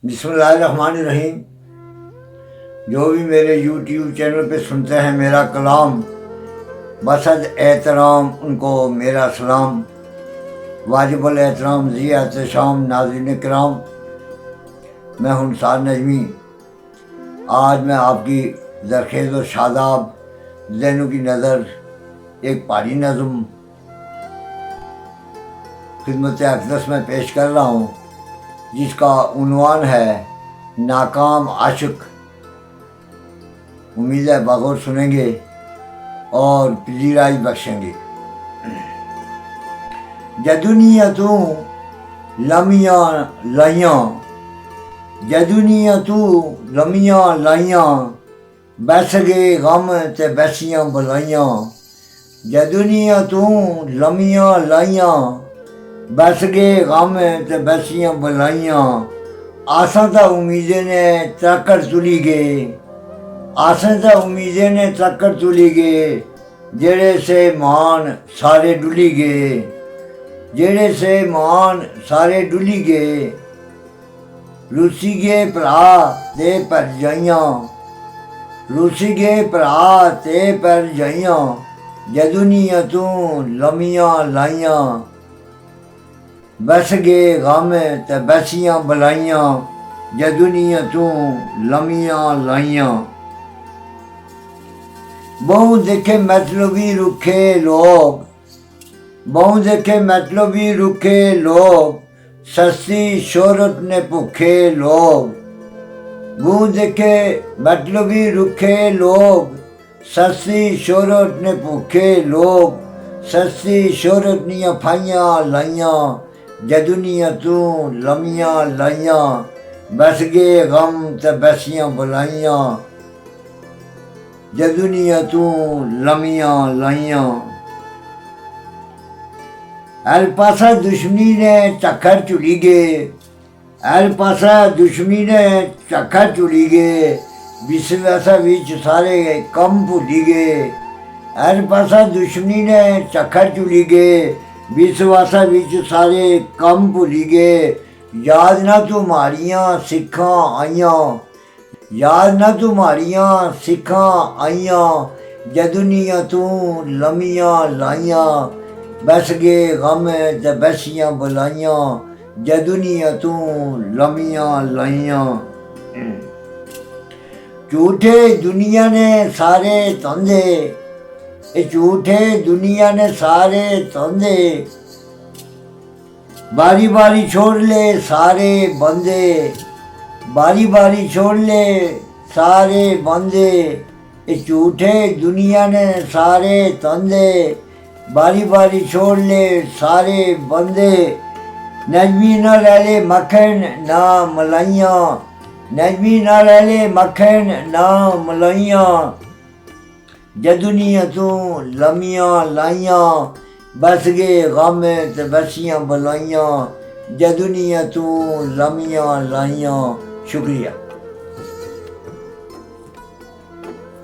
बिस्मिल्लाहिर्रहमानिर्रहीम। जो भी मेरे यूट्यूब चैनल पे सुनते हैं मेरा कलाम, बसद एहतराम उनको मेरा सलाम। वाजिबुल एहतराम जी एहतशाम नाज़रीन किराम, मैं हूं निसार नजमी। आज मैं आपकी ज़रखेज़ व शादाब ज़हनों की नज़र एक पहाड़ी नज़म खिदमत अक़दस में पेश कर रहा हूँ, जिसका उन्वान है नाकाम आशिक। उम्मीद है बगौर सुनेंगे और पजीराई बख्शेंगे। जदुनिया तू लमियाँ लाइयाँ, जदुनिया तू लमियाँ लाइयाँ, बैस गए गम ते बैसियाँ बुलाइयाँ। जदुनिया तू लमियाँ लाइयाँ, बस गए गम ते बैसियाँ बुलाइयाँ। आसां तां उम्मीदें ने त्रक्कड़ तुली गए, आसां तां उम्मीदें ने त्रक्कड़ तुली गए। जेड़े से मान सारे डुली गए, जेड़े से मान सारे डुली गए। रुसी गए भरा ते भरजाइयां, रुसी गए भरा ते भरजाइयां। जदुनिया तू लमियाँ लाइयां, बस गए गम ते बैसियाँ बुलाइयाँ। जदुनिया तू लमियाँ लाइयां। बहु देखे मतलबी रुखे लोग, बहु देखे मतलबी रुखे लोग, सस्ती शोहरत ने भुखे लोग। बहु देखे मतलबी रुखे लोग, सस्ती शोहरत ने भुखे लोग। सस्ती शोहरत नियां फाइयां लाइयां, जदुनिया तू लमियाँ लाइयां। बस गए गम ते बैसियाँ बुलाइयां। जदुनिया तू लमियाँ लाइयां। हर पासा दुश्मनी ने झक्खड़ चुली गए, हर पासा दुश्मनी ने झक्खड़ चुली गए। विश्वासा विच सारे कम भुली गए, हर पासा दुश्मनी ने झक्खड़ चुली गए। विश्वासा विच सारे कम भुली गए। याद ना तुम्हारियां सिखां आइयां, याद ना तुम्हारियां सिखां आइयां। जदुनिया तू लमियाँ लाइयां, बस गए गम ते बैसियाँ बुलाइयां। जदुनिया तू लमियाँ लाइयां। झूठे दुनिया ने सारे धंधे, झूठे दुनिया ने सारे धंधे। बारी बारी छोड़ ले सारे बंदे, बारी बारी छोड़ ले सारे बंदे। झूठे दुनिया ने सारे धंधे, बारी बारी छोड़ ले सारे बंदे। नजमी न रैले मक्खन ना मलाइयाँ, नजमी न रैले मक्खन ना मलाइयाँ। जदुनिया तू लमियाँ लाइयां, बस गए गम ते बैसियाँ बुलाइयाँ। जदुनिया तू लमियाँ लाइयां। शुक्रिया।